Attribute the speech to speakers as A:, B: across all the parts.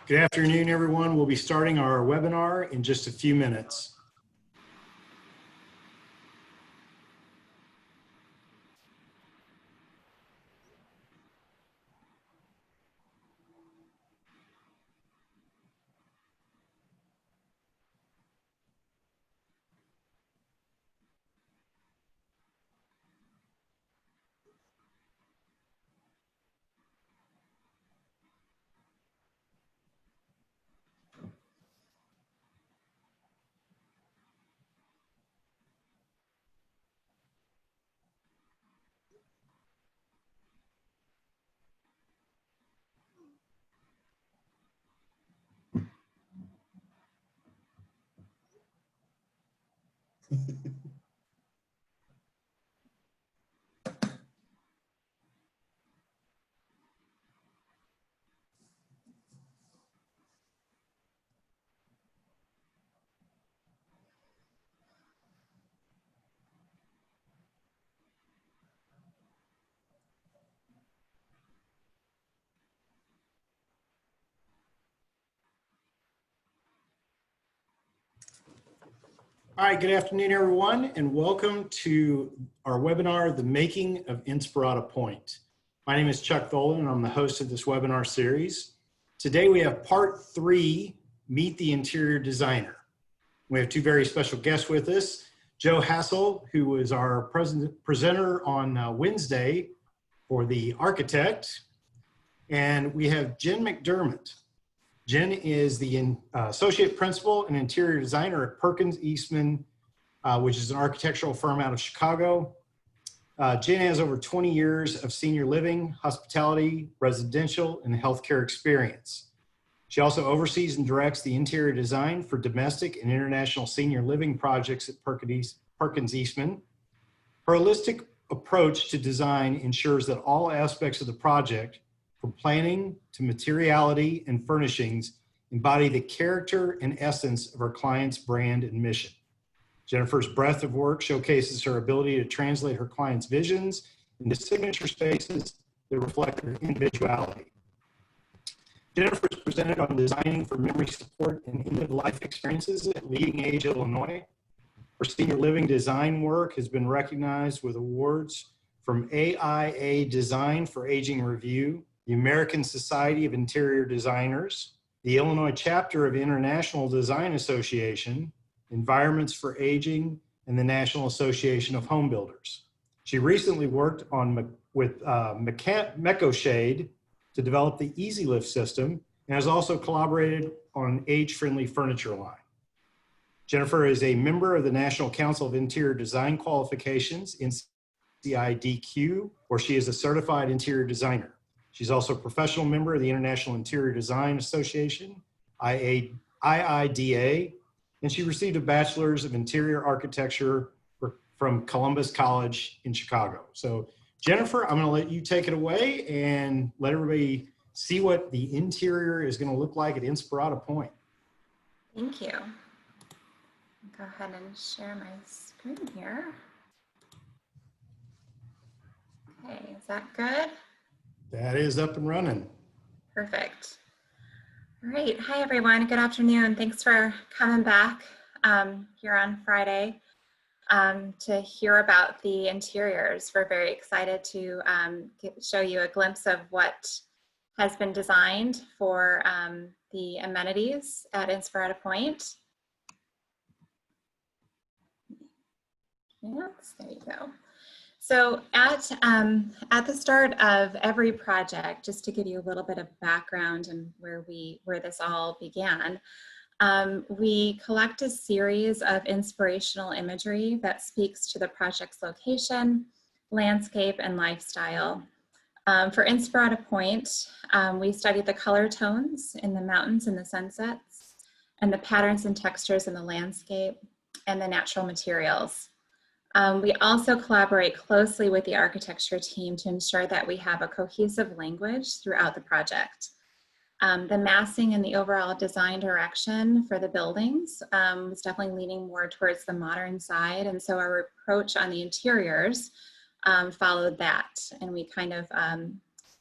A: Good afternoon, everyone. We'll be starting our webinar in just a few minutes. All right, good afternoon, everyone, and welcome to our webinar, The Making of Inspirata Pointe. My name is Chuck Tholen, and I'm the host of this webinar series. Today we have part 3, Meet the Interior Designer. We have two very special guests with us, Joe Hassel, who is our presenter on Wednesday for The Architect, and we have Jen McDermott. Jen is the Associate Principal and Interior Designer at Perkins Eastman, which is an architectural firm out of Chicago. Jen has over 20 years of senior living, hospitality, residential, and healthcare experience. She also oversees and directs the interior design for domestic and international senior living projects at Perkins Eastman. Her holistic approach to design ensures that all aspects of the project, from planning to materiality and furnishings, embody the character and essence of our client's brand and mission. Jennifer's breadth of work showcases her ability to translate her clients' visions into signature spaces that reflect their individuality. Jennifer is presented on designing for memory support and end-of-life experiences at Leading Age, Illinois. Her senior living design work has been recognized with awards from AIA Design for Aging Review, the American Society of Interior Designers, the Illinois chapter of the International Design Association, Environments for Aging, and the National Association of Home Builders. She recently worked with MecoShade to develop the Easy Lift system and has also collaborated on an age-friendly furniture line. Jennifer is a member of the National Council of Interior Design Qualifications, NCIDQ, where she is a certified interior designer. She's also a professional member of the International Interior Design Association, IIDA, and she received a Bachelor's of Interior Architecture from Columbus College in Chicago. So Jennifer, I'm gonna let you take it away and let everybody see what the interior is gonna look like at Inspirata Pointe.
B: Thank you. Go ahead and share my screen here. Okay, is that good?
A: That is up and running.
B: Perfect. All right. Hi, everyone. Good afternoon. Thanks for coming back here on Friday to hear about the interiors. We're very excited to show you a glimpse of what has been designed for the amenities at Inspirata Pointe. Yes, there you go. So at the start of every project, just to give you a little bit of background and where this all began, we collect a series of inspirational imagery that speaks to the project's location, landscape, and lifestyle. For Inspirata Pointe, we studied the color tones in the mountains and the sunsets, and the patterns and textures in the landscape, and the natural materials. We also collaborate closely with the architecture team to ensure that we have a cohesive language throughout the project. The massing and the overall design direction for the buildings was definitely leaning more towards the modern side, and so our approach on the interiors followed that, and we kind of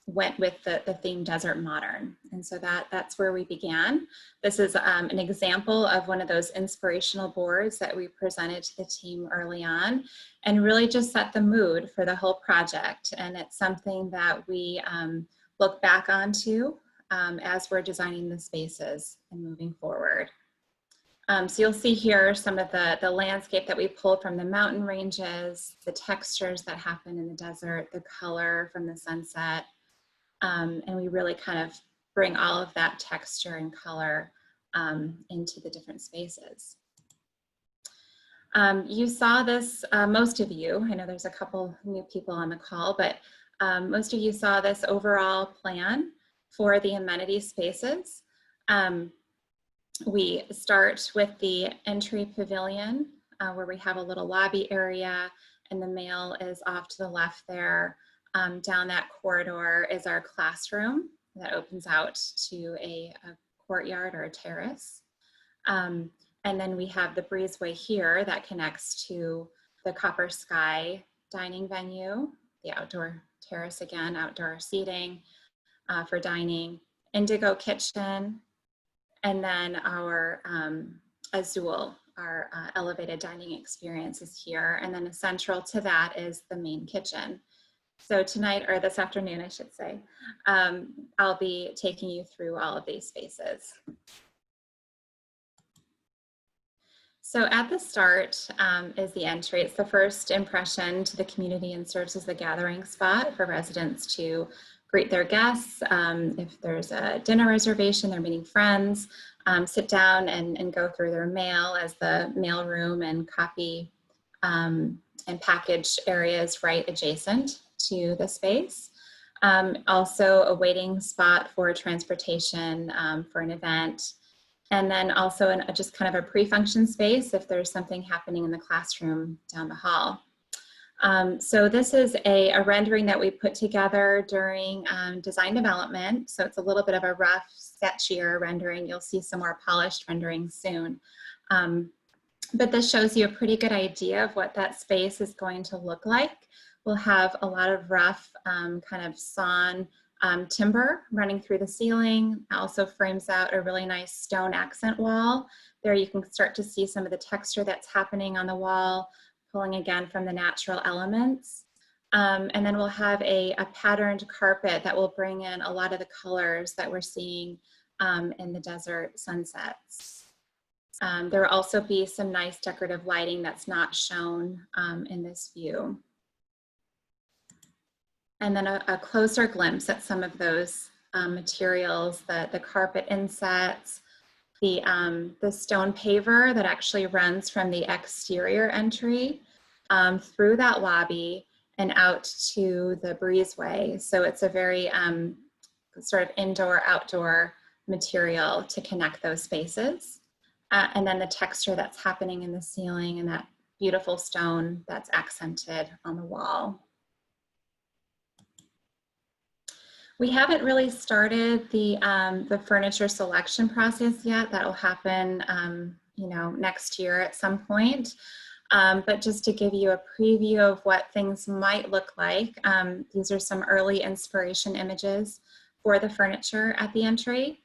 B: went with the theme Desert Modern. And so that's where we began. This is an example of one of those inspirational boards that we presented to the team early on and really just set the mood for the whole project. And it's something that we look back onto as we're designing the spaces and moving forward. So you'll see here some of the landscape that we pulled from the mountain ranges, the textures that happen in the desert, the color from the sunset, and we really kind of bring all of that texture and color into the different spaces. You saw this, most of you, I know there's a couple new people on the call, but most of you saw this overall plan for the amenity spaces. We start with the entry pavilion where we have a little lobby area and the mail is off to the left there. Down that corridor is our classroom that opens out to a courtyard or a terrace. And then we have the breezeway here that connects to the Copper Sky dining venue, the outdoor terrace again, outdoor seating for dining, Indigo Kitchen, and then our Azul, our elevated dining experience is here. And then central to that is the main kitchen. So tonight, or this afternoon, I should say, I'll be taking you through all of these spaces. So at the start is the entry. It's the first impression to the community and serves as the gathering spot for residents to greet their guests. If there's a dinner reservation, they're meeting friends, sit down and go through their mail as the mail room and copy and package areas right adjacent to the space. Also a waiting spot for transportation for an event. And then also just kind of a pre-function space if there's something happening in the classroom down the hall. So this is a rendering that we put together during design development. So it's a little bit of a rough, sketchier rendering. You'll see some more polished renderings soon. But this shows you a pretty good idea of what that space is going to look like. We'll have a lot of rough kind of sawn timber running through the ceiling. Also frames out a really nice stone accent wall. There you can start to see some of the texture that's happening on the wall, pulling again from the natural elements. And then we'll have a patterned carpet that will bring in a lot of the colors that we're seeing in the desert sunsets. There will also be some nice decorative lighting that's not shown in this view. And then a closer glimpse at some of those materials, the carpet insets, the stone paver that actually runs from the exterior entry through that lobby and out to the breezeway. So it's a very sort of indoor-outdoor material to connect those spaces. And then the texture that's happening in the ceiling and that beautiful stone that's accented on the wall. We haven't really started the furniture selection process yet. That'll happen, you know, next year at some point. But just to give you a preview of what things might look like, these are some early inspiration images for the furniture at the entry.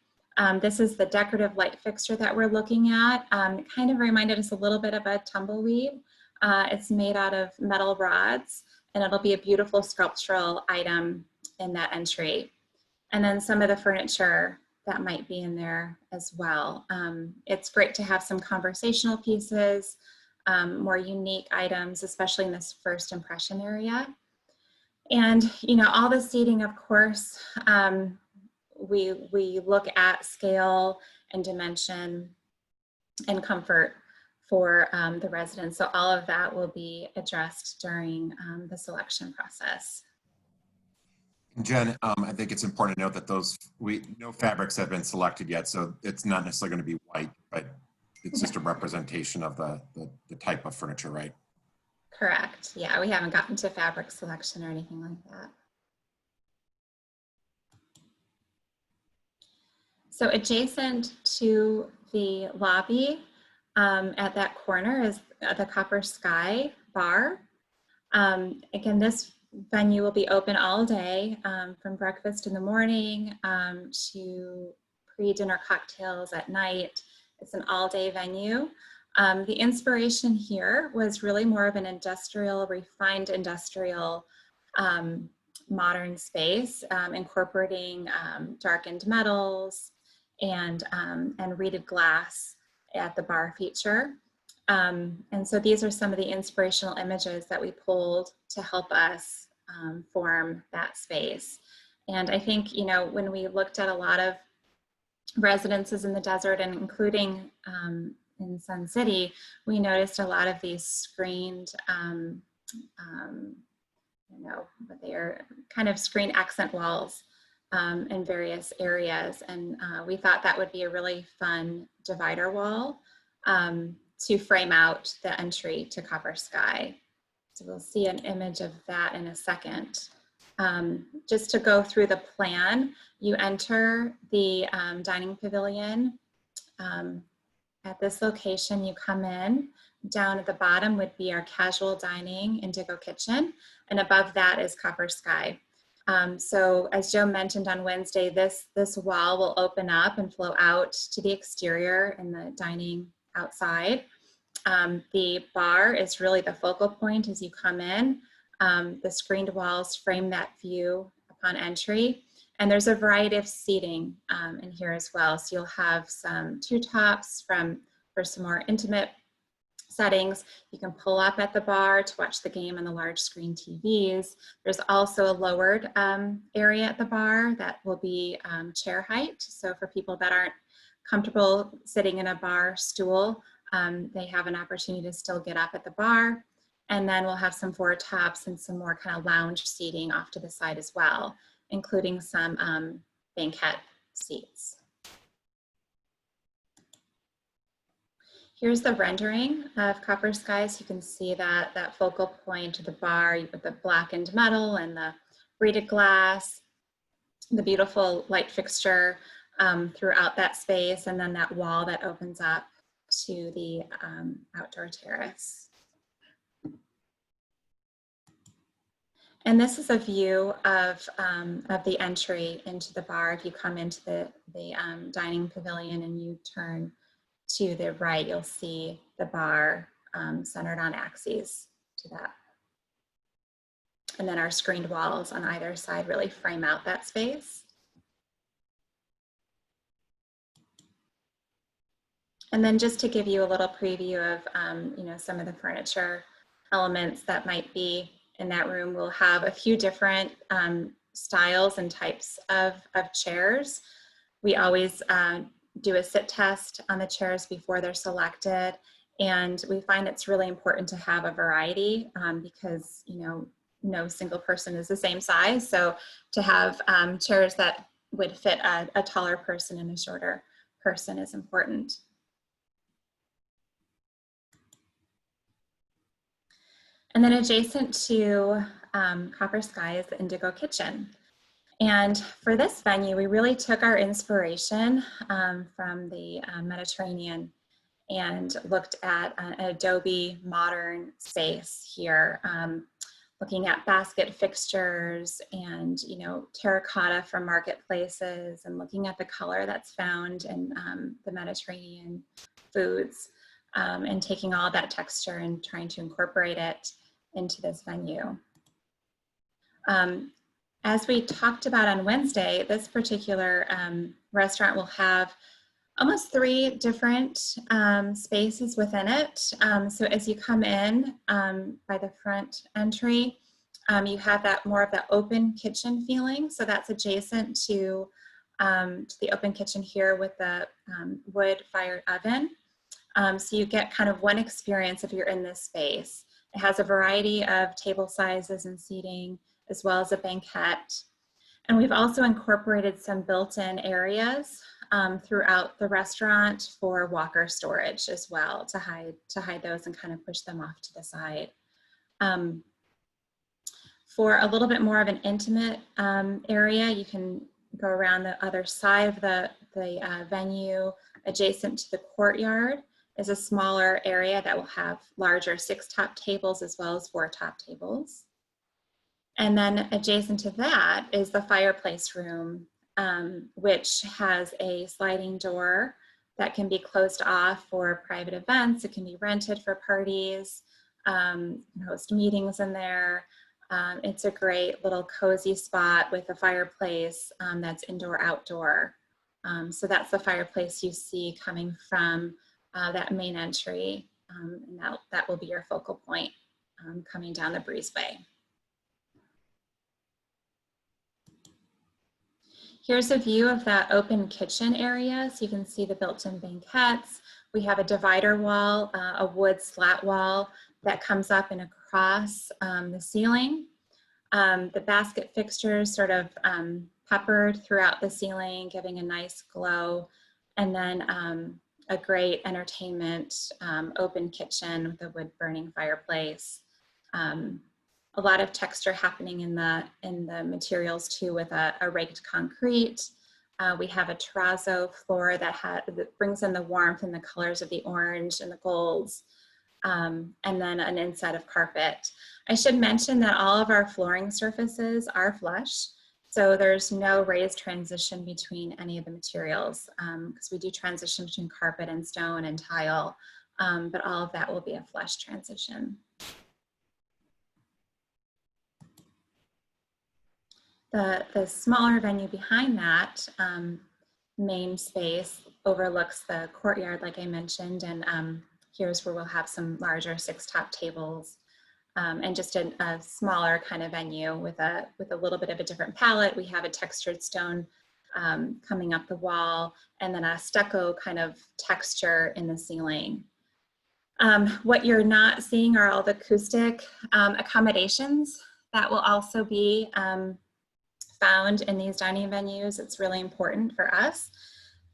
B: This is the decorative light fixture that we're looking at. It kind of reminded us a little bit of a tumbleweed. It's made out of metal rods, and it'll be a beautiful sculptural item in that entry. And then some of the furniture that might be in there as well. It's great to have some conversational pieces, more unique items, especially in this first impression area. And, you know, all the seating, of course, we look at scale and dimension and comfort for the residents. So all of that will be addressed during the selection process.
C: Jen, I think it's important to note that no fabrics have been selected yet, so it's not necessarily going to be white, but it's just a representation of the type of furniture, right?
B: Correct. Yeah, we haven't gotten to fabric selection or anything like that. So adjacent to the lobby at that corner is the Copper Sky bar. Again, this venue will be open all day, from breakfast in the morning to pre-dinner cocktails at night. It's an all-day venue. The inspiration here was really more of an industrial, refined industrial modern space, incorporating darkened metals and reeded glass at the bar feature. And so these are some of the inspirational images that we pulled to help us form that space. And I think, you know, when we looked at a lot of residences in the desert, and including in Sun City, we noticed a lot of these screened, you know, but they are kind of screen accent walls in various areas. And we thought that would be a really fun divider wall to frame out the entry to Copper Sky. So we'll see an image of that in a second. Just to go through the plan, you enter the dining pavilion. At this location, you come in. Down at the bottom would be our casual dining indigo kitchen, and above that is Copper Sky. So as Joe mentioned on Wednesday, this wall will open up and flow out to the exterior and the dining outside. The bar is really the focal point as you come in. The screened walls frame that view upon entry. And there's a variety of seating in here as well. So you'll have some two tops for some more intimate settings. You can pull up at the bar to watch the game on the large screen TVs. There's also a lowered area at the bar that will be chair height. So for people that aren't comfortable sitting in a bar stool, they have an opportunity to still get up at the bar. And then we'll have some four tops and some more kind of lounge seating off to the side as well, including some banquette seats. Here's the rendering of Copper Sky. So you can see that focal point of the bar with the blackened metal and the reeded glass, the beautiful light fixture throughout that space, and then that wall that opens up to the outdoor terrace. And this is a view of the entry into the bar. If you come into the dining pavilion and you turn to the right, you'll see the bar centered on axes to that. And then our screened walls on either side really frame out that space. And then just to give you a little preview of you know, some of the furniture elements that might be in that room, we'll have a few different styles and types of chairs. We always do a sit test on the chairs before they're selected. And we find it's really important to have a variety because, you know, no single person is the same size. So to have chairs that would fit a taller person and a shorter person is important. And then adjacent to Copper Sky is the Indigo Kitchen. And for this venue, we really took our inspiration from the Mediterranean and looked at an Adobe modern space here, looking at basket fixtures and, you know, terracotta from marketplaces, and looking at the color that's found in the Mediterranean foods, and taking all that texture and trying to incorporate it into this venue. As we talked about on Wednesday, this particular restaurant will have almost 3 different spaces within it. So as you come in by the front entry, you have that more of the open kitchen feeling. So that's adjacent to the open kitchen here with the wood-fired oven. So you get kind of one experience if you're in this space. It has a variety of table sizes and seating, as well as a banquette. And we've also incorporated some built-in areas throughout the restaurant for walker storage as well, to hide those and kind of push them off to the side. For a little bit more of an intimate area, you can go around the other side of the venue. Adjacent to the courtyard is a smaller area that will have larger 6 top tables as well as 4 top tables. And then adjacent to that is the Fireplace Room, which has a sliding door that can be closed off for private events. It can be rented for parties, host meetings in there. It's a great little cozy spot with a fireplace that's indoor-outdoor. So that's the fireplace you see coming from that main entry, and that will be your focal point coming down the breezeway. Here's a view of that open kitchen area. So you can see the built-in banquettes. We have a divider wall, a wood slat wall that comes up and across the ceiling. The basket fixtures sort of peppered throughout the ceiling, giving a nice glow. And then a great entertainment open kitchen with a wood burning fireplace. A lot of texture happening in the materials too, with a raked concrete. We have a terrazzo floor that brings in the warmth and the colors of the orange and the golds, and then an inset of carpet. I should mention that all of our flooring surfaces are flush, so there's no raised transition between any of the materials, because we do transition between carpet and stone and tile, but all of that will be a flush transition. The smaller venue behind that main space overlooks the courtyard, like I mentioned, and here's where we'll have some larger 6-top tables and just a smaller kind of venue with a little bit of a different palette. We have a textured stone coming up the wall, and then a stucco kind of texture in the ceiling. What you're not seeing are all the acoustic accommodations that will also be found in these dining venues. It's really important for us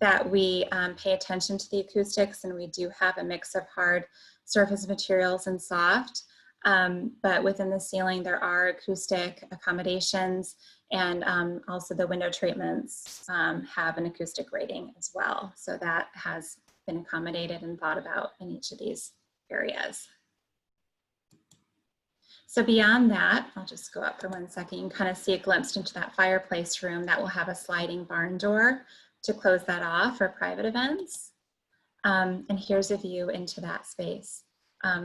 B: that we pay attention to the acoustics, and we do have a mix of hard surface materials and soft, but within the ceiling there are acoustic accommodations, and also the window treatments have an acoustic rating as well. So that has been accommodated and thought about in each of these areas. So beyond that, I'll just go up for 1 second. You can kind of see a glimpse into that fireplace room that will have a sliding barn door to close that off for private events. And here's a view into that space.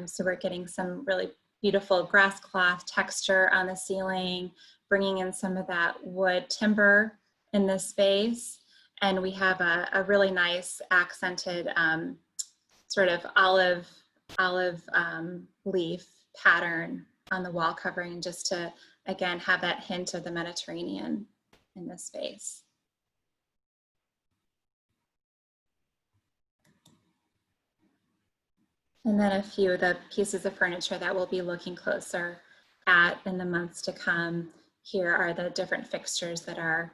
B: So we're getting some really beautiful grass cloth texture on the ceiling, bringing in some of that wood timber in this space. And we have a really nice accented sort of olive leaf pattern on the wall covering, just to, again, have that hint of the Mediterranean in this space. And then a few of the pieces of furniture that we'll be looking closer at in the months to come. Here are the different fixtures that are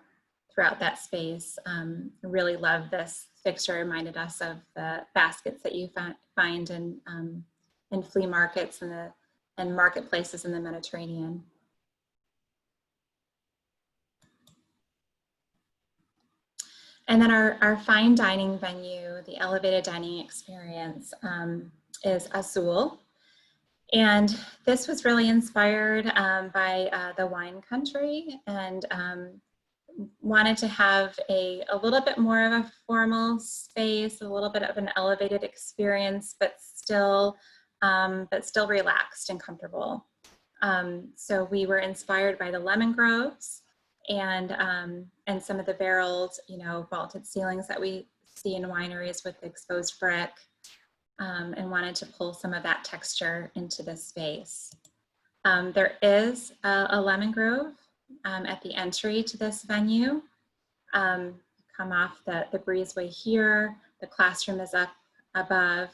B: throughout that space. I really love this fixture. It reminded us of the baskets that you find in flea markets and marketplaces in the Mediterranean. And then our fine dining venue, the elevated dining experience, is Azul. And this was really inspired by the wine country, and wanted to have a little bit more of a formal space, a little bit of an elevated experience, but still relaxed and comfortable. So we were inspired by the lemon groves and some of the barreled, vaulted ceilings that we see in wineries with exposed brick, and wanted to pull some of that texture into this space. There is a lemon grove at the entry to this venue. Come off the breezeway here, the classroom is up above,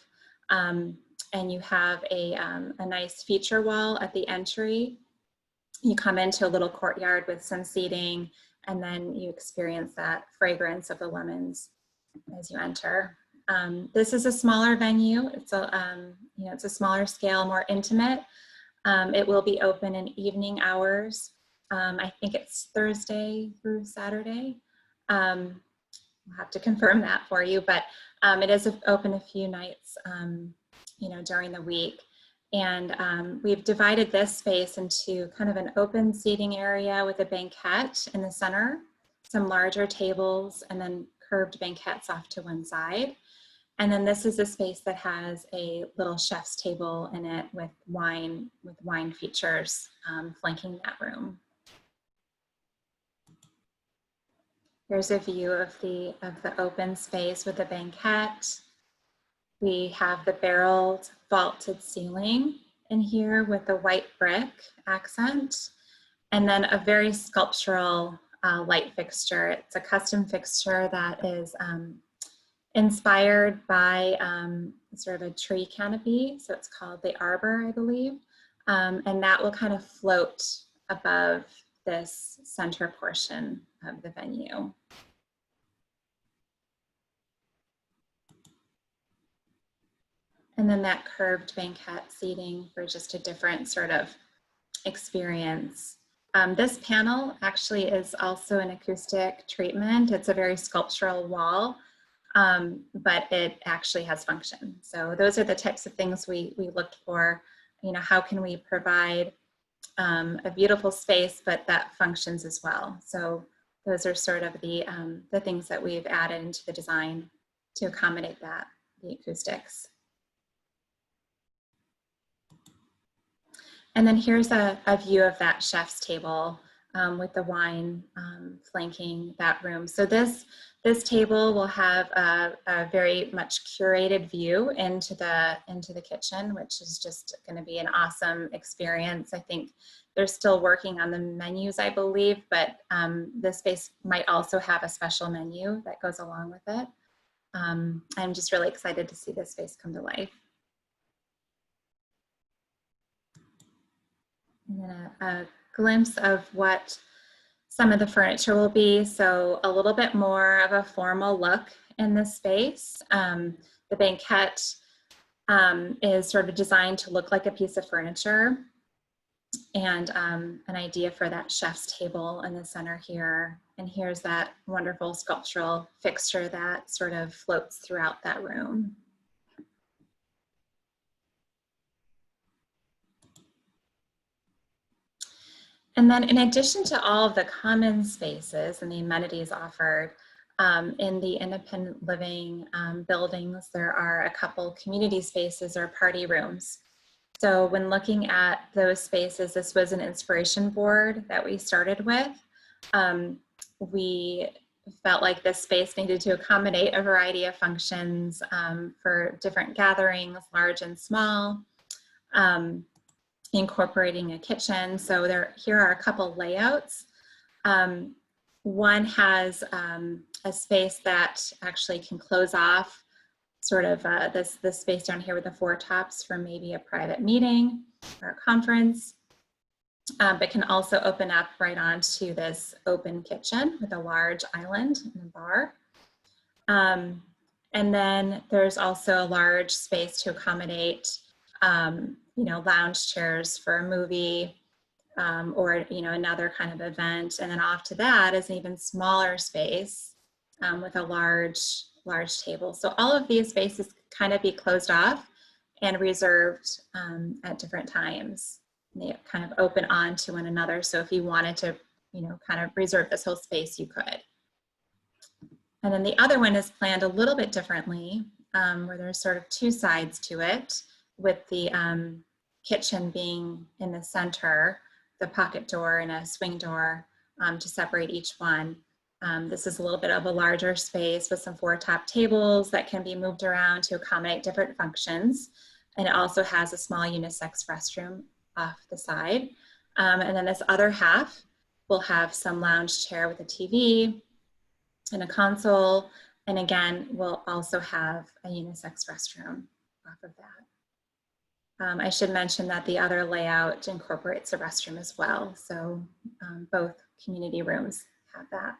B: and you have a nice feature wall at the entry. You come into a little courtyard with some seating, and then you experience that fragrance of the lemons as you enter. This is a smaller venue. It's a smaller scale, more intimate. It will be open in evening hours. I think it's Thursday through Saturday. I'll have to confirm that for you, but it is open a few nights, during the week. And we've divided this space into kind of an open seating area with a banquette in the center, some larger tables, and then curved banquettes off to one side. And then this is a space that has a little chef's table in it with wine features flanking that room. Here's a view of the open space with the banquette. We have the barreled vaulted ceiling in here with the white brick accent, and then a very sculptural light fixture. It's a custom fixture that is inspired by sort of a tree canopy. So it's called the arbor, I believe. And that will kind of float above this center portion of the venue. And then that curved banquette seating for just a different sort of experience. This panel actually is also an acoustic treatment. It's a very sculptural wall, but it actually has function. So those are the types of things we looked for. You know, how can we provide a beautiful space, but that functions as well. So those are sort of the things that we've added into the design to accommodate that, the acoustics. And then here's a view of that chef's table with the wine flanking that room. So this table will have a very much curated view into the kitchen, which is just going to be an awesome experience. I think they're still working on the menus, I believe, but this space might also have a special menu that goes along with it. I'm just really excited to see this space come to life. And then a glimpse of what some of the furniture will be. So a little bit more of a formal look in this space. The banquette is sort of designed to look like a piece of furniture, and an idea for that chef's table in the center here. And here's that wonderful sculptural fixture that sort of floats throughout that room. And then in addition to all of the common spaces and the amenities offered, in the independent living buildings, there are a couple community spaces or party rooms. So when looking at those spaces, this was an inspiration board that we started with. We felt like this space needed to accommodate a variety of functions for different gatherings, large and small. Incorporating a kitchen. So here are a couple layouts. One has a space that actually can close off sort of this space down here with the four tops for maybe a private meeting or a conference, but can also open up right onto this open kitchen with a large island and a bar. And then there's also a large space to accommodate you know, lounge chairs for a movie or, you know, another kind of event. And then off to that is an even smaller space with a large table. So all of these spaces kind of be closed off and reserved at different times. And they kind of open on to one another. So if you wanted to, you know, kind of reserve this whole space, you could. And then the other one is planned a little bit differently, where there's sort of two sides to it, with the kitchen being in the center, the pocket door and a swing door to separate each one. This is a little bit of a larger space with some four top tables that can be moved around to accommodate different functions. And it also has a small unisex restroom off the side. And then this other half will have some lounge chair with a TV and a console. And again, we'll also have a unisex restroom off of that. I should mention that the other layout incorporates a restroom as well. So both community rooms have that.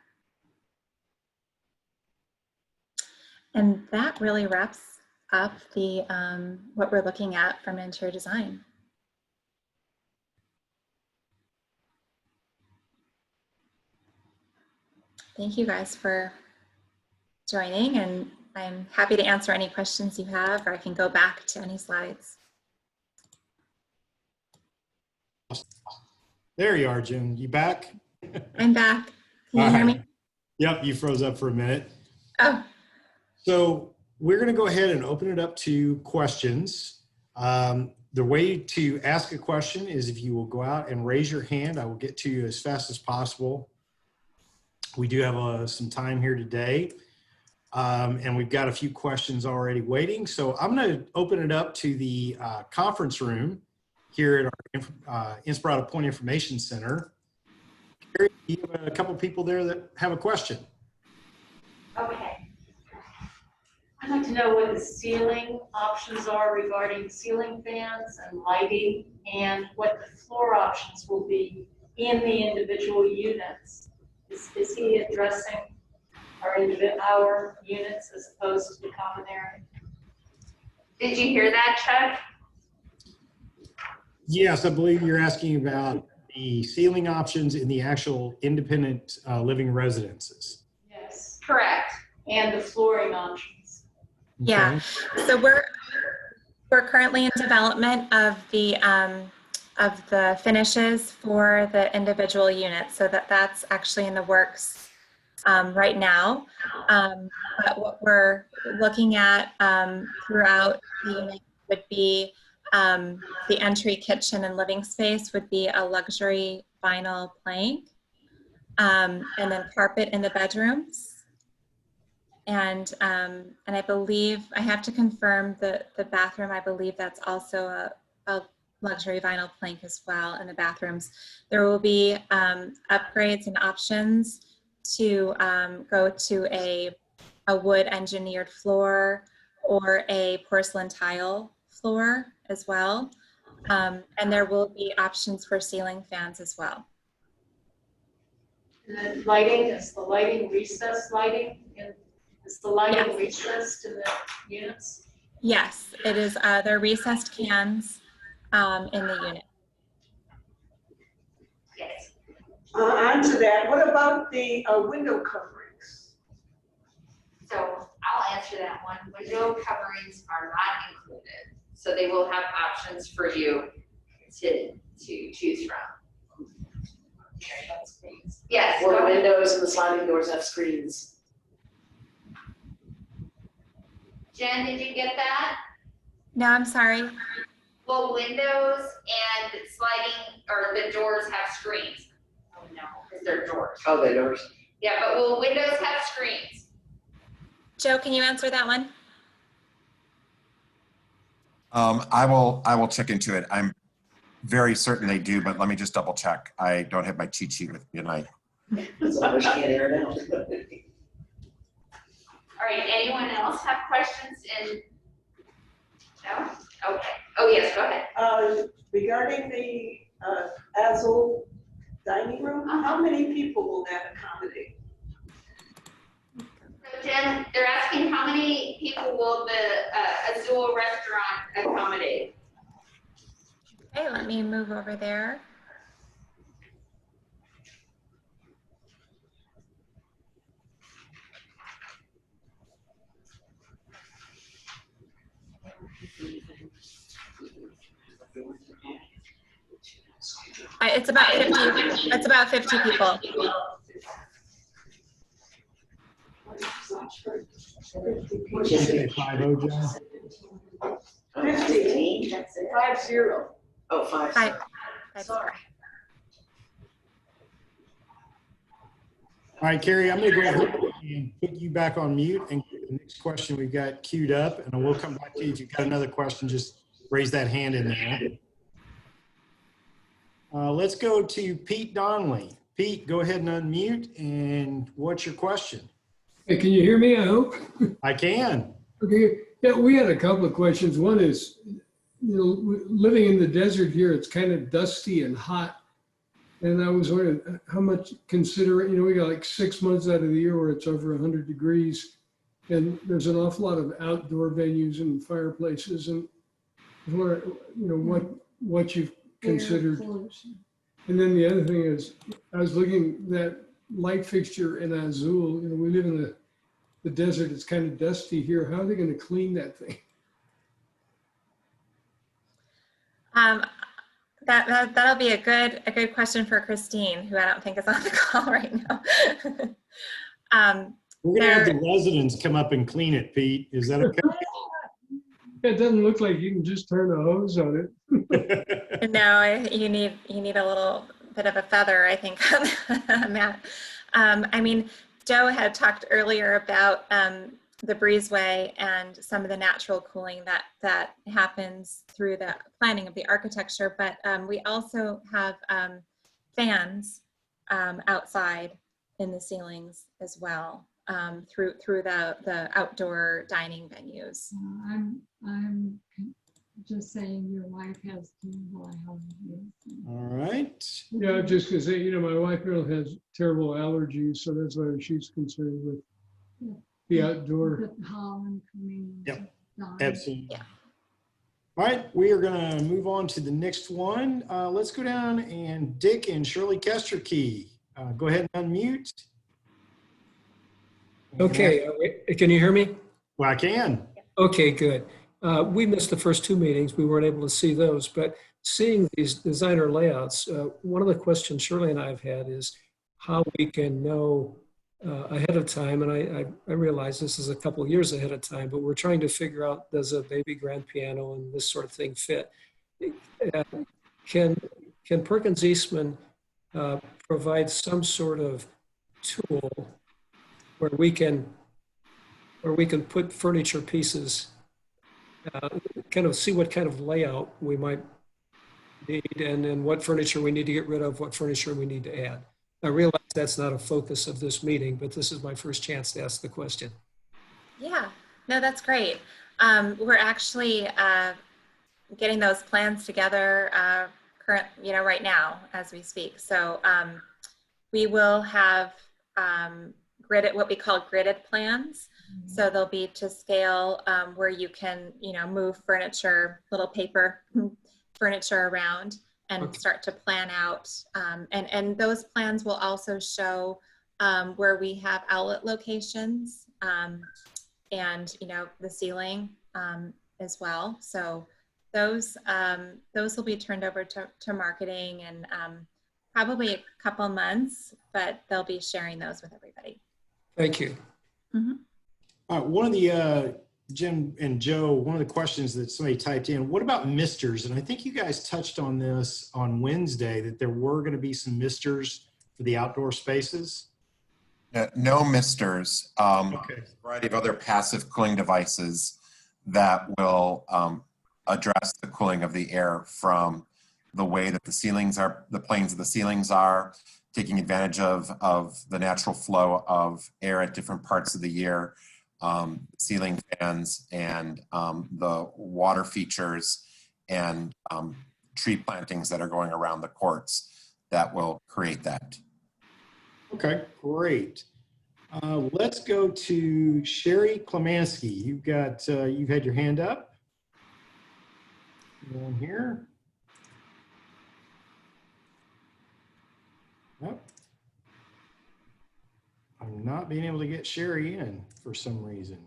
B: And that really wraps up the what we're looking at from interior design. Thank you guys for joining, and I'm happy to answer any questions you have, or I can go back to any slides.
A: There you are, Jen. You back?
B: I'm back. Can
A: All
B: you hear
A: right.
B: me?
A: Yep, you froze up for a minute.
B: Oh,
A: So we're going to go ahead and open it up to questions. The way to ask a question is if you will go out and raise your hand. I will get to you as fast as possible. We do have some time here today, and we've got a few questions already waiting. So I'm going to open it up to the conference room here at our Inspirata Pointe Information Center. Gary, you have a couple people there that have a question.
D: Okay. I'd like to know what the ceiling options are regarding ceiling fans and lighting, and what the floor options will be in the individual units. Is he addressing our units as opposed to the common area?
E: Did you hear that, Chuck?
A: Yes, I believe you're asking about the ceiling options in the actual independent living residences.
D: Yes.
E: Correct.
D: And the flooring options.
B: yeah. So we're currently in development of the finishes for the individual units. So that's actually in the works right now. But what we're looking at throughout the unit would be the entry kitchen and living space would be a luxury vinyl plank, and then carpet in the bedrooms. And I believe, I have to confirm the bathroom, I believe that's also a luxury vinyl plank as well in the bathrooms. There will be upgrades and options to go to a wood engineered floor or a porcelain tile floor as well. And there will be options for ceiling fans as well.
D: And then lighting, is the lighting recessed lighting? Is the lighting recessed in the units?
B: Yes, it is. They're recessed cans in the unit.
E: Yes.
F: On to that, what about the window coverings?
E: So I'll answer that one. Window coverings are not included. So they will have options for you to choose from. Yes.
G: Or
E: go ahead.
G: windows and the sliding doors have screens.
E: Jen, did you get that?
B: No, I'm sorry.
E: Well, windows and sliding, or the doors have screens. Oh no, because they're doors.
G: Oh, they doors.
E: Yeah, but will windows have screens?
B: Joe, can you answer that one?
C: I will check into it. I'm very certain they do, but let me just double check. I don't have my cheat sheet with me tonight.
G: So I wish I can't hear it out.
E: All right, anyone else have questions? No? Okay. Oh, yes, go ahead.
F: Regarding the Azul dining room, how many people will that accommodate?
E: So Jen, they're asking how many people will the Azul restaurant accommodate?
B: Okay, let me move over there. It's about 50. It's about 50 people.
A: What did you say, 5-0, John?
F: 50. 50.
G: Oh, five.
F: Sorry.
A: All right, Carrie, I'm going to go ahead and put you back on mute, and the next question we've got queued up, and we'll come back to you. If you've got another question, just raise that hand in there. Let's go to Pete Donnelly. Pete, go ahead and unmute, and what's your question?
H: Hey, can you hear me, I hope?
A: I can.
H: Okay, yeah, we had a couple of questions. One is, living in the desert here, it's kind of dusty and hot. And I was wondering how much we got like 6 months out of the year where it's over 100 degrees. And there's an awful lot of outdoor venues and fireplaces. And I was wondering, what you've considered. And then the other thing is, I was looking that light fixture in Azul, we live in the desert, it's kind of dusty here. How are they going to clean that thing?
B: That'll be a good question for Christine, who I don't think is on the call right now.
A: We're gonna have the residents come up and clean it, Pete. Is that okay?
H: It doesn't look like you can just turn a hose on it.
B: No, you need a little bit of a feather, I think, on that. I mean, Joe had talked earlier about the breezeway and some of the natural cooling that happens through the planning of the architecture, but we also have fans outside in the ceilings as well, through the outdoor dining venues.
I: I'm just saying your wife has terrible allergies.
A: All right.
H: Yeah, just because, my wife girl has terrible allergies, so that's why she's concerned with the outdoor.
I: The pollen coming.
A: Yep.
I: Dying.
A: Absolutely.
B: Yeah.
A: All right, we are going to move on to the next one. Let's go down and Dick and Shirley Kesterkey. Go ahead and unmute.
J: Okay, can you hear me?
A: Well, I can.
J: Okay, good. We missed the first two meetings. We weren't able to see those, but seeing these designer layouts, one of the questions Shirley and I have had is how we can know ahead of time, and I realize this is a couple of years ahead of time, but we're trying to figure out, does a baby grand piano and this sort of thing fit? Can Perkins Eastman provide some sort of tool where we can put furniture pieces, kind of see what kind of layout we might need, and then what furniture we need to get rid of, what furniture we need to add? I realize that's not a focus of this meeting, but this is my first chance to ask the question.
B: Yeah, no, that's great. We're actually getting those plans together right now as we speak. So we will have what we call gridded plans. So they'll be to scale, where you can, move furniture, little paper furniture around and start to plan out. And those plans will also show where we have outlet locations and, the ceiling as well. So those will be turned over to marketing and probably a couple months, but they'll be sharing those with everybody.
J: Thank you.
B: Mm-hmm.
A: One of the, Jim and Joe, one of the questions that somebody typed in, what about misters? And I think you guys touched on this on Wednesday, that there were going to be some misters for the outdoor spaces.
C: No misters.
A: Okay.
C: A variety of other passive cooling devices that will address the cooling of the air from the way that the ceilings are, the planes of the ceilings are, taking advantage of the natural flow of air at different parts of the year, ceiling fans and the water features and tree plantings that are going around the courts that will create that. Okay,
A: great. Let's go to Sherry Klemanski. You've had your hand up. One here. Nope. I'm not being able to get Sherry in for some reason.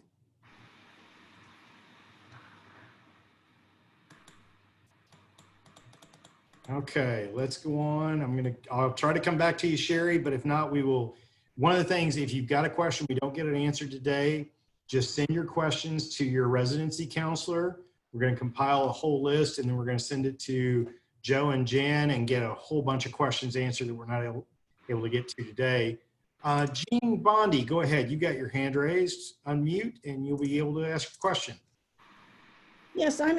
A: Okay, let's go on. I'll try to come back to you, Sherry, but if not, we will. One of the things, if you've got a question, we don't get an answer today, just send your questions to your residency counselor. We're going to compile a whole list and then we're going to send it to Joe and Jen and get a whole bunch of questions answered that we're not able to get to today. Jean Bondi, go ahead. You got your hand raised, unmute, and you'll be able to ask a question.
F: Yes, I'm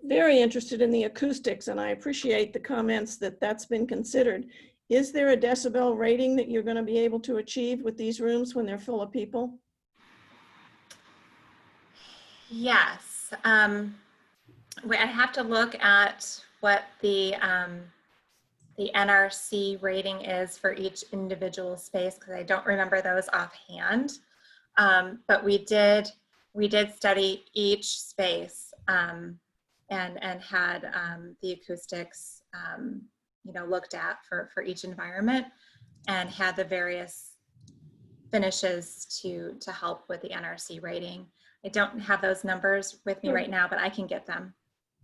F: very interested in the acoustics, and I appreciate the comments that that's been considered. Is there a decibel rating that you're going to be able to achieve with these rooms when they're full of people?
B: Yes. I have to look at what the NRC rating is for each individual space because I don't remember those offhand. But we did study each space and had the acoustics looked at for each environment and had the various finishes to help with the NRC rating. I don't have those numbers with me right now, but I can get them.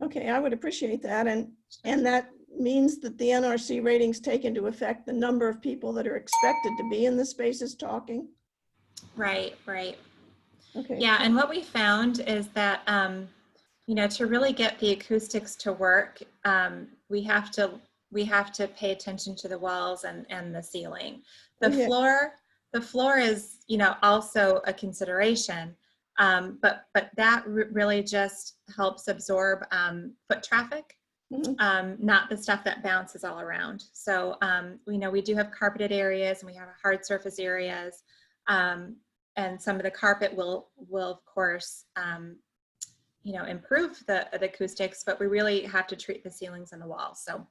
F: Okay, I would appreciate that. And that means that the NRC ratings take into effect the number of people that are expected to be in the spaces talking?
B: Right, right.
F: Okay.
B: Yeah, and what we found is that, you know, to really get the acoustics to work, we have to pay attention to the walls and the ceiling. The
F: Oh, yeah.
B: floor is, you know, also a consideration, but that really just helps absorb foot traffic,
F: Mhm.
B: not the stuff that bounces all around. So, you know, we do have carpeted areas and we have hard surface areas. And some of the carpet will of course, you know, improve the acoustics, but we really have to treat the ceilings and the walls. So,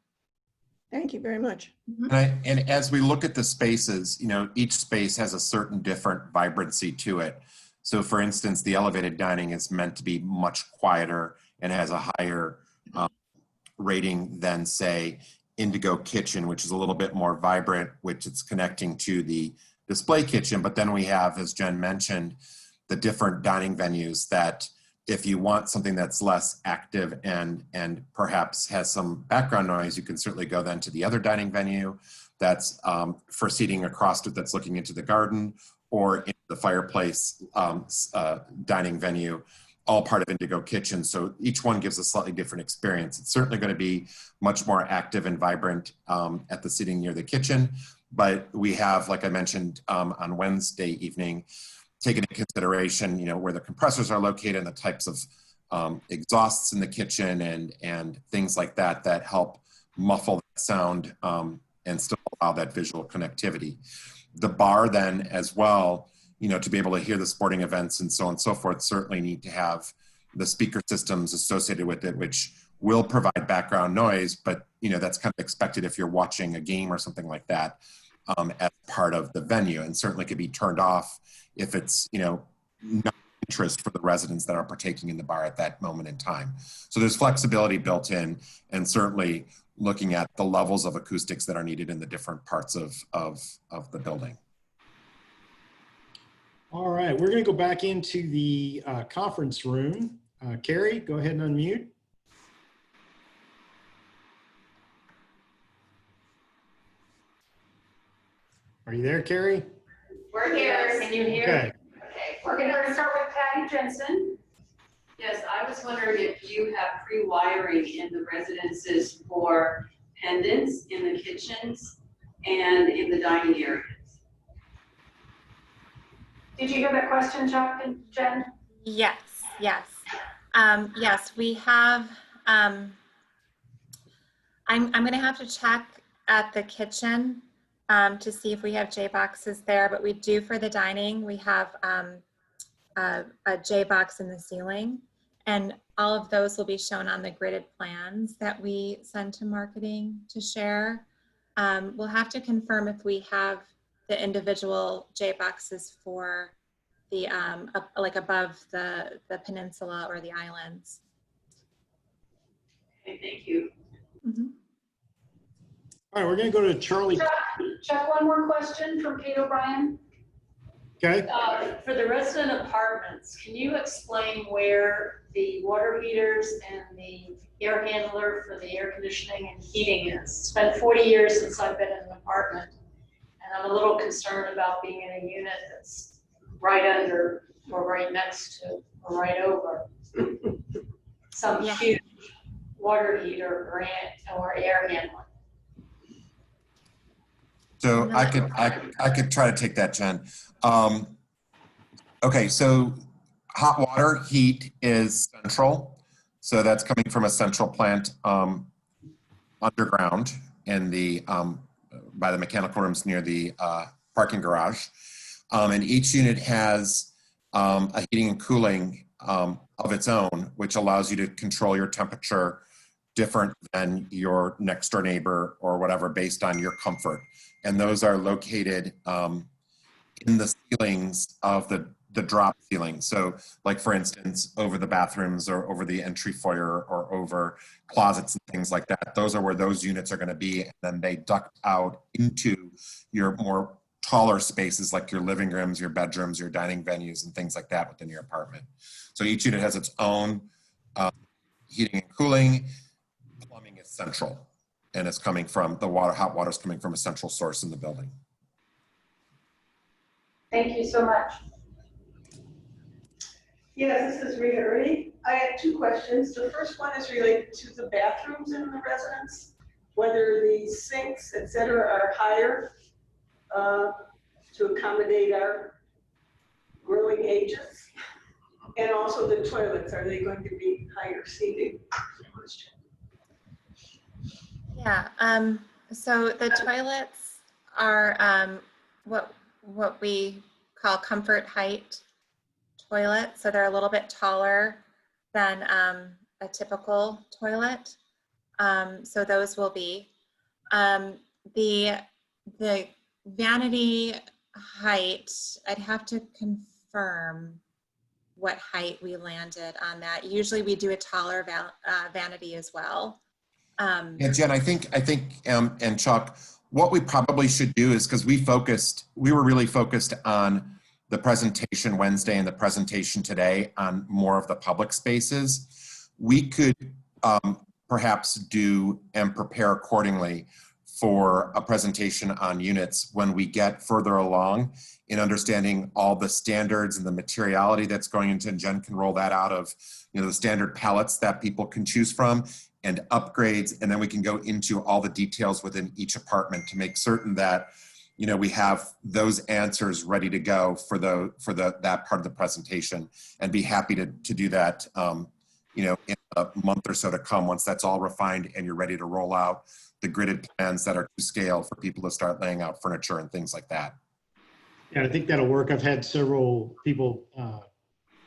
F: Thank you very much.
C: And as we look at the spaces, you know, each space has a certain different vibrancy to it. So for instance, the elevated dining is meant to be much quieter and has a higher rating than, say, Indigo Kitchen, which is a little bit more vibrant, which it's connecting to the display kitchen. But then we have, as Jen mentioned, the different dining venues that if you want something that's less active and perhaps has some background noise, you can certainly go then to the other dining venue that's for seating across it that's looking into the garden, or in the Fireplace dining venue, all part of Indigo Kitchen. So each one gives a slightly different experience. It's certainly going to be much more active and vibrant at the seating near the kitchen. But we have, like I mentioned on Wednesday evening, taken into consideration, you know, where the compressors are located and the types of exhausts in the kitchen and things like that that help muffle that sound and still allow that visual connectivity. The bar then as well, you know, to be able to hear the sporting events and so on and so forth, certainly need to have the speaker systems associated with it, which will provide background noise, but, you know, that's kind of expected if you're watching a game or something like that as part of the venue, and certainly could be turned off if it's, you know, not interest for the residents that are partaking in the bar at that moment in time. So there's flexibility built in, and certainly looking at the levels of acoustics that are needed in the different parts of the building.
A: All right, we're going to go back into the conference room. Carrie, go ahead and unmute. Are you there, Carrie?
D: We're here. Can you hear?
A: Okay.
E: Okay,
D: We're going to start with Patty Jensen.
K: Yes, I was wondering if you have pre-wiring in the residences for pendants in the kitchens and in the dining areas.
D: Did you hear that question, Chuck and Jen?
B: yes, yes. Yes, we have, I'm going to have to check at the kitchen to see if we have J boxes there, but we do for the dining. We have a J box in the ceiling, and all of those will be shown on the gridded plans that we send to marketing to share. We'll have to confirm if we have the individual J boxes for the like above the peninsula or the islands.
K: Okay, thank you.
B: Mm-hmm.
A: All right, we're going to go to Charlie.
D: Chuck, one more question from Kate O'Brien.
A: Okay.
D: For the resident apartments, can you explain where the water heaters and the air handler for the air conditioning and heating is? It's been 40 years since I've been in an apartment, and I'm a little concerned about being in a unit that's right under or right next to or right over some huge water heater or air handler.
C: So I could try to take that, Jen. Okay, so hot water heat is central. So that's coming from a central plant underground in the by the mechanical rooms near the parking garage. And each unit has a heating and cooling of its own, which allows you to control your temperature different than your next door neighbor or whatever based on your comfort. And those are located in the ceilings of the drop ceiling. So like for instance, over the bathrooms or over the entry foyer or over closets and things like that, those are where those units are gonna be. And then they duct out into your more taller spaces like your living rooms, your bedrooms, your dining venues and things like that within your apartment. So each unit has its own heating and cooling. Plumbing is central. and it's coming from the water, hot water is coming from a central source in the building.
D: Thank you so much.
L: Yes, this is Rita Ernie. I have two questions. The first one is related to the bathrooms in the residence, whether the sinks, et cetera, are higher to accommodate our growing ages. And also the toilets, are they going to be higher seating?
B: Yeah, so the toilets are what we call comfort height toilets. So they're a little bit taller than a typical toilet. So those will be the vanity height. I'd have to confirm what height we landed on that. Usually we do a taller vanity as well.
C: Yeah, Jen, I think, and Chuck, what we probably should do is, because we were really focused on the presentation Wednesday and the presentation today on more of the public spaces. We could perhaps do and prepare accordingly for a presentation on units when we get further along in understanding all the standards and the materiality that's going into, and Jen can roll that out of, the standard palettes that people can choose from and upgrades, and then we can go into all the details within each apartment to make certain that we have those answers ready to go for that part of the presentation, and be happy to do that in a month or so to come, once that's all refined and you're ready to roll out the gridded plans that are to scale for people to start laying out furniture and things like that.
A: Yeah, I think that'll work. I've had several people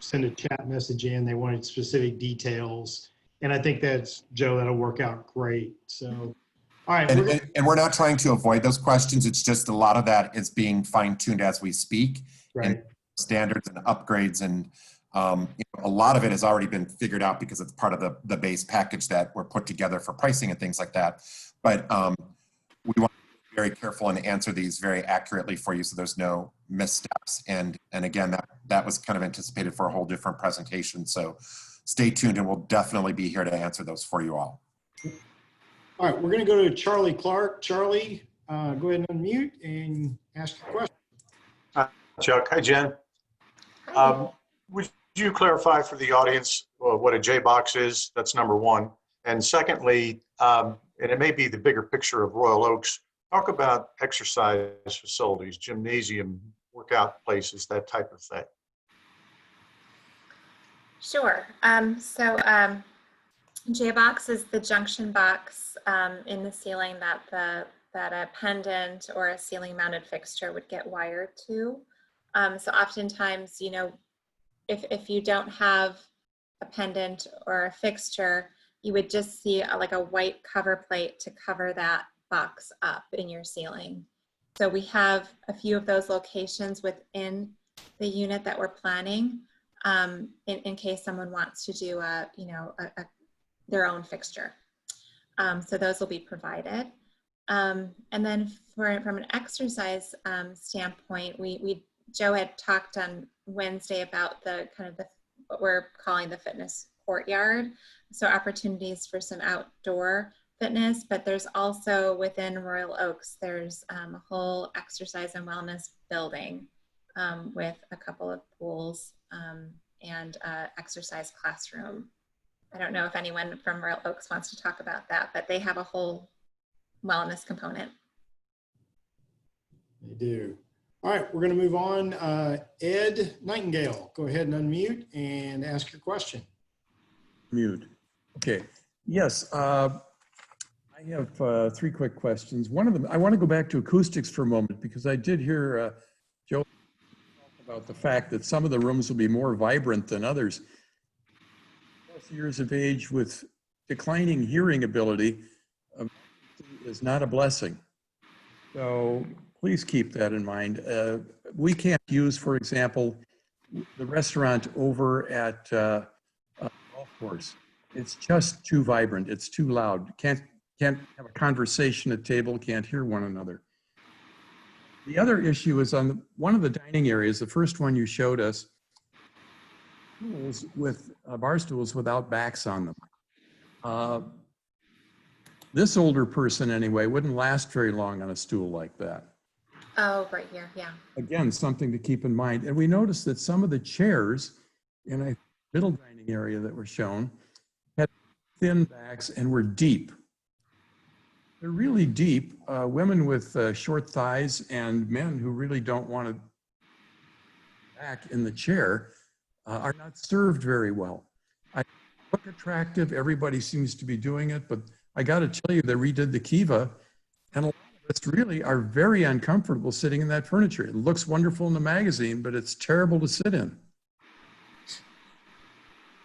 A: send a chat message in. They wanted specific details. And I think that's, Joe, that'll work out great. So, all right.
C: And we're not trying to avoid those questions. It's just a lot of that is being fine-tuned as we speak.
A: Right.
C: And standards and upgrades, and a lot of it has already been figured out because it's part of the base package that we're put together for pricing and things like that. But we want to be very careful and answer these very accurately for you so there's no missteps. And again, that was kind of anticipated for a whole different presentation. So stay tuned, and we'll definitely be here to answer those for you all.
A: All right, we're going to go to Charlie Clark. Charlie, go ahead and unmute and ask your question.
M: Hi, Chuck. Hi, Jen. Would you clarify for the audience what a J-box is? That's number one. And secondly, and it may be the bigger picture of Royal Oaks, talk about exercise facilities, gymnasium, workout places, that type of thing.
B: Sure. J-box is the junction box in the ceiling that a pendant or a ceiling mounted fixture would get wired to. So oftentimes, if you don't have a pendant or a fixture, you would just see like a white cover plate to cover that box up in your ceiling. So we have a few of those locations within the unit that we're planning in case someone wants to do their own fixture. So those will be provided. And then from an exercise standpoint, Joe had talked on Wednesday about what we're calling the fitness courtyard. So opportunities for some outdoor fitness, but there's also within Royal Oaks, there's a whole exercise and wellness building with a couple of pools and exercise classroom. I don't know if anyone from Royal Oaks wants to talk about that, but they have a whole wellness component.
A: They do. All right, we're going to move on. Ed Nightingale, go ahead and unmute and ask your question.
N: Mute. Okay. Yes. I have three quick questions. One of them, I want to go back to acoustics for a moment, because I did hear Joe talk about the fact that some of the rooms will be more vibrant than others. Plus years of age with declining hearing ability is not a blessing. So please keep that in mind. We can't use, for example, the restaurant over at golf course. It's just too vibrant. It's too loud. Can't have a conversation at table, can't hear one another. The other issue is on one of the dining areas, the first one you showed us, with bar stools without backs on them. This older person anyway wouldn't last very long on a stool like that.
B: Oh, right here, yeah.
N: Again, something to keep in mind. And we noticed that some of the chairs in a middle dining area that were shown had thin backs and were deep. They're really deep. Women with short thighs and men who really don't want to back in the chair are not served very well. I look attractive. Everybody seems to be doing it, but I got to tell you, they redid the Kiva, and a lot of us really are very uncomfortable sitting in that furniture. It looks wonderful in the magazine, but it's terrible to sit in.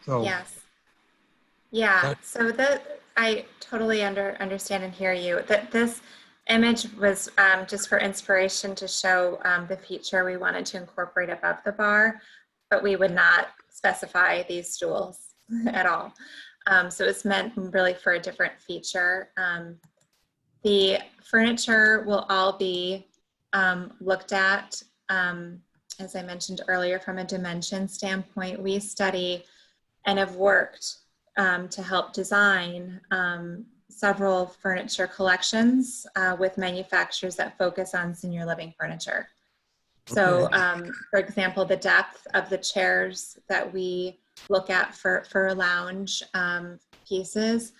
N: So
B: Yes. Yeah. So that I totally understand and hear you. That this image was just for inspiration to show the feature we wanted to incorporate above the bar, but we would not specify these stools at all. So it's meant really for a different feature. The furniture will all be looked at, as I mentioned earlier, from a dimension standpoint. We study and have worked to help design several furniture collections with manufacturers that focus on senior living furniture. So, for example, the depth of the chairs that we look at for lounge pieces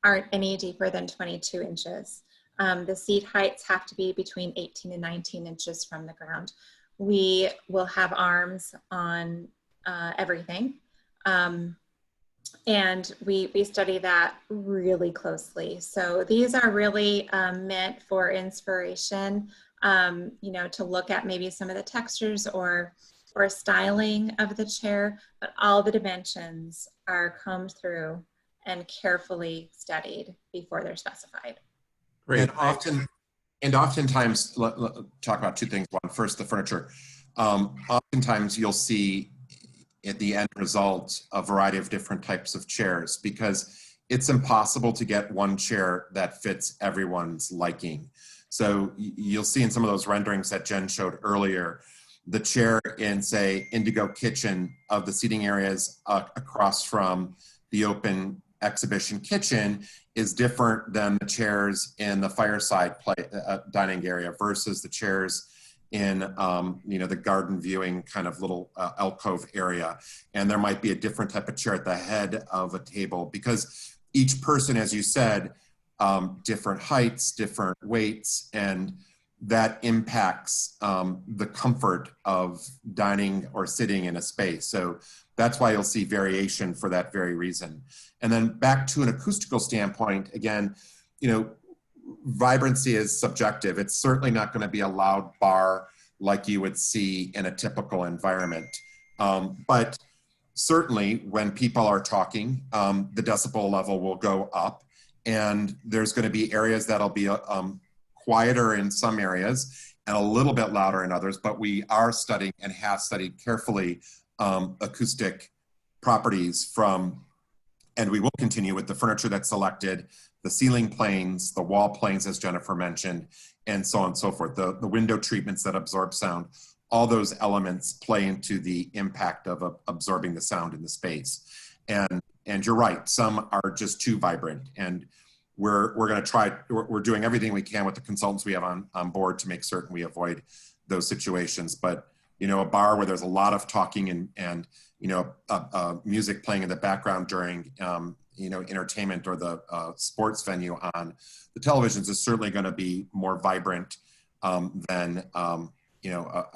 B: aren't any deeper than 22 inches. The seat heights have to be between 18 and 19 inches from the ground. We will have arms on everything. And we study that really closely. So these are really meant for inspiration, you know, to look at maybe some of the textures or styling of the chair, but all the dimensions are combed through and carefully studied before they're specified.
N: great.
C: And oftentimes, talk about two things. One, first, the furniture. Oftentimes you'll see at the end result a variety of different types of chairs, because it's impossible to get one chair that fits everyone's liking. So you'll see in some of those renderings that Jen showed earlier, the chair in, say, Indigo Kitchen of the seating areas across from the open exhibition kitchen is different than the chairs in the fireside dining area versus the chairs in you know, the garden viewing kind of little alcove area. And there might be a different type of chair at the head of a table, because each person, as you said, different heights, different weights, and that impacts the comfort of dining or sitting in a space. So that's why you'll see variation for that very reason. And then back to an acoustical standpoint, again, you know, vibrancy is subjective. It's certainly not going to be a loud bar like you would see in a typical environment. But certainly when people are talking, the decibel level will go up, and there's going to be areas that'll be quieter in some areas and a little bit louder in others, but we are studying and have studied carefully acoustic properties from, and we will continue with the furniture that's selected, the ceiling planes, the wall planes, as Jennifer mentioned, and so on and so forth. The window treatments that absorb sound, all those elements play into the impact of absorbing the sound in the space. And you're right, some are just too vibrant, and we're going to try, we're doing everything we can with the consultants we have on board to make certain we avoid those situations. But, you know, a bar where there's a lot of talking and you know, music playing in the background during, you know, entertainment or the sports venue on the televisions is certainly going to be more vibrant than, you know,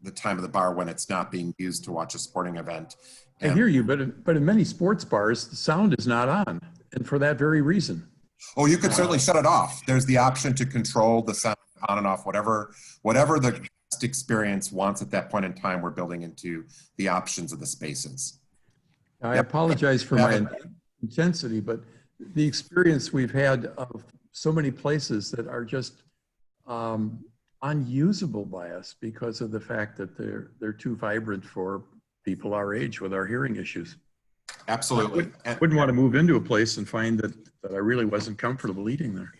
C: the time of the bar when it's not being used to watch a sporting event.
N: I hear you, but in many sports bars, the sound is not on, and for that very reason.
C: Oh, you could certainly shut it off. There's the option to control the sound on and off, whatever the guest experience wants at that point in time. We're building into the options of the spaces.
N: I apologize for my intensity, but the experience we've had of so many places that are just unusable by us because of the fact that they're too vibrant for people our age with our hearing issues.
C: Absolutely.
N: I wouldn't want to move into a place and find that I really wasn't comfortable eating there.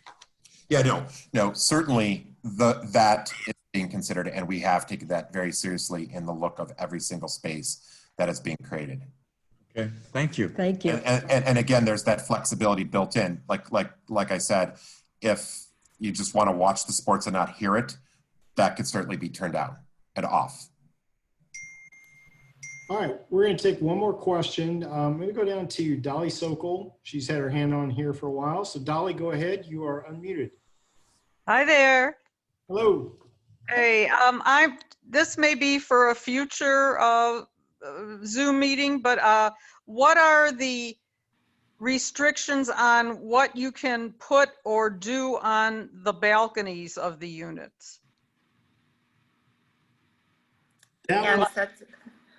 C: Yeah, no, certainly that is being considered, and we have taken that very seriously in the look of every single space that is being created.
N: Okay, thank you.
O: Thank you.
C: And again, there's that flexibility built in. Like I said, if you just want to watch the sports and not hear it, that could certainly be turned down and off.
A: All right, we're going to take one more question. I'm going to go down to Dolly Sokol. She's had her hand on here for a while. So Dolly, go ahead. You are unmuted.
P: Hi there.
A: Hello.
P: Hey, this may be for a future Zoom meeting, but what are the restrictions on what you can put or do on the balconies of the units?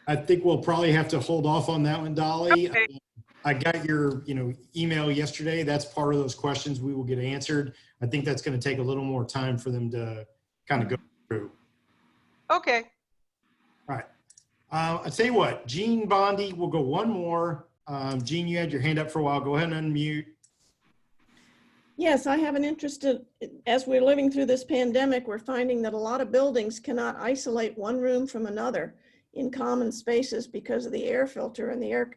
A: I think we'll probably have to hold off on that one, Dolly.
P: Okay.
A: I got your email yesterday. That's part of those questions we will get answered. I think that's going to take a little more time for them to kind of go through.
P: Okay.
A: All right. I'll tell you what, Jean Bondi, we'll go one more. Jean, you had your hand up for a while. Go ahead and unmute.
F: Yes, I have an interest in, as we're living through this pandemic, we're finding that a lot of buildings cannot isolate one room from another in common spaces because of the air filter and the air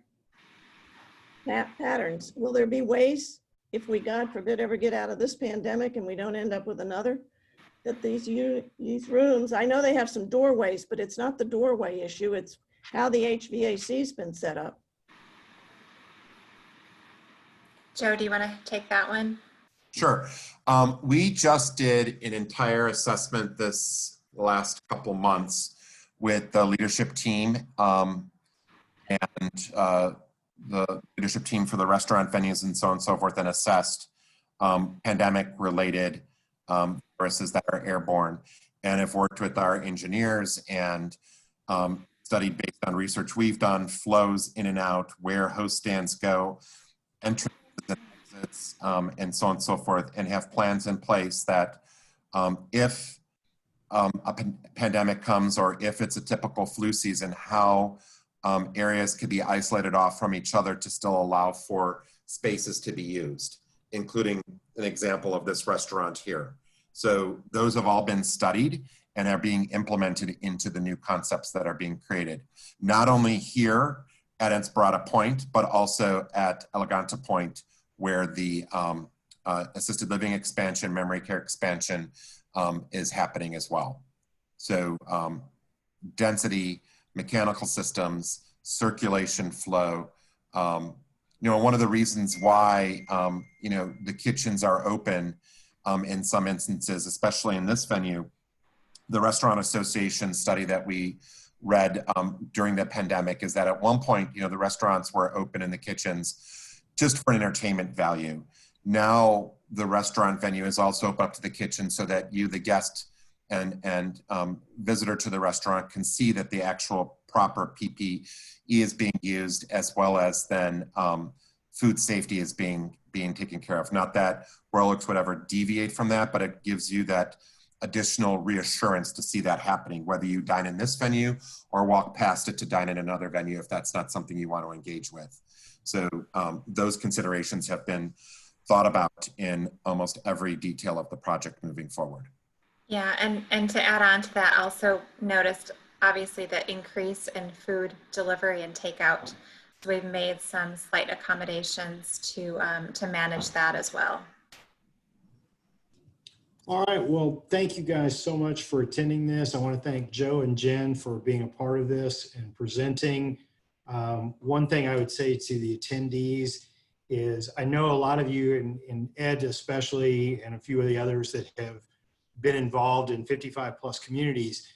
F: patterns. Will there be ways, if we, God forbid, ever get out of this pandemic and we don't end up with another, that these rooms, I know they have some doorways, but it's not the doorway issue, it's how the HVAC's been set up.
B: Joe, do you want to take that one?
C: Sure. We just did an entire assessment this last couple months with the leadership team and the leadership team for the restaurant venues and so on and so forth, and assessed pandemic related viruses that are airborne, and have worked with our engineers and studied based on research we've done, flows in and out, where host stands go, entrances and exits, and so on and so forth, and have plans in place that if a pandemic comes, or if it's a typical flu season, how areas could be isolated off from each other to still allow for spaces to be used, including an example of this restaurant here. So those have all been studied and are being implemented into the new concepts that are being created, not only here at Inspirata Pointe, but also at Elegante Pointe, where the assisted living expansion, memory care expansion is happening as well. So density, mechanical systems, circulation flow. One of the reasons why, the kitchens are open in some instances, especially in this venue, the Restaurant Association study that we read during the pandemic is that at one point, the restaurants were open in the kitchens just for an entertainment value. Now the restaurant venue is also open up to the kitchen so that you, the guest and visitor to the restaurant, can see that the actual proper PPE is being used, as well as then food safety is being taken care of. Not that Rolex would ever deviate from that, but it gives you that additional reassurance to see that happening, whether you dine in this venue or walk past it to dine in another venue if that's not something you want to engage with. So those considerations have been thought about in almost every detail of the project moving forward.
B: Yeah, and to add on to that, also noticed obviously the increase in food delivery and takeout. So we've made some slight accommodations to manage that as well.
A: All right, well, thank you guys so much for attending this. I want to thank Joe and Jen for being a part of this and presenting. One thing I would say to the attendees is I know a lot of you, and Ed especially, and a few of the others that have been involved in 55 plus communities.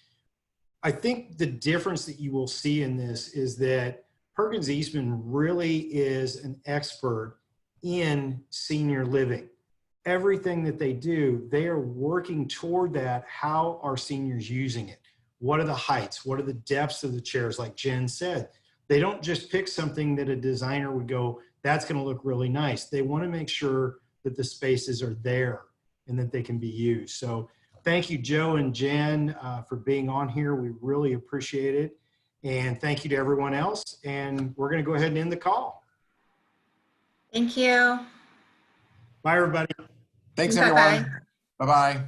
A: I think the difference that you will see in this is that Perkins Eastman really is an expert in senior living. Everything that they do, they are working toward that. How are seniors using it? What are the heights? What are the depths of the chairs? Like Jen said, they don't just pick something that a designer would go, that's going to look really nice. They want to make sure that the spaces are there and that they can be used. So thank you, Joe and Jen, for being on here. We really appreciate it. And thank you to everyone else. And we're going to go ahead and end the call.
B: Thank you.
A: Bye, everybody.
C: Thanks,
B: Bye-bye.
C: everyone. Bye-bye.